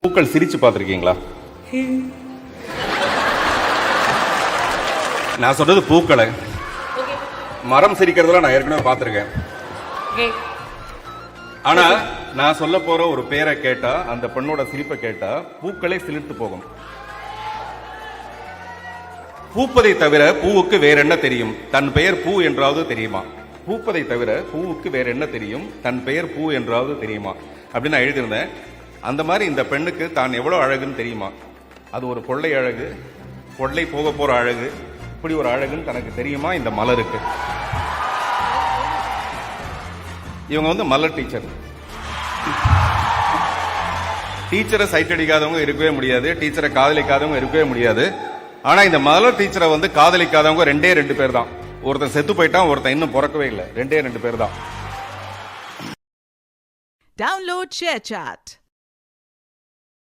பூக்கள் சிரிச்சு பார்த்திருக்கீங்களா? நான் சொல்றது பூக்களை. மரம் சிரிக்கிறதுல நான் ஏற்கனவே பார்த்திருக்கேன். ஆனா நான் சொல்ல போற ஒரு பேரை கேட்டா, அந்த பெண்ணோட சிரிப்பை கேட்டா பூக்களே சிலிர்த்து போகும். பூப்பதை தவிர பூவுக்கு வேற என்ன தெரியும்? தன் பெயர் பூ என்றாவது தெரியுமா? பூப்பதை தவிர பூவுக்கு வேற என்ன தெரியும்? தன் பெயர் பூ என்றாவது தெரியுமா அப்படின்னு நான் எழுதியிருந்தேன். அந்த மாதிரி இந்த பெண்ணுக்கு தான் எவ்வளவு அழகுன்னு தெரியுமா? அது ஒரு கொள்ளை அழகு, கொள்ளை போக போற அழகு, இப்படி ஒரு அழகுன்னு தனக்கு தெரியுமா இந்த மலருக்கு? இவங்க மலர் டீச்சர். டீச்சரை சைட் அடிக்காதவங்க இருக்கவே முடியாது, டீச்சரை காதலிக்காதவங்க இருக்கவே முடியாது. ஆனா இந்த மலர் டீச்சரை காதலிக்காதவங்க ரெண்டு பேர் தான். ஒருத்தன் செத்து போயிட்டான், ஒருத்தன் இன்னும் பிறக்கவே இல்லை. ரெண்டு பேர் தான். Download ShareChat.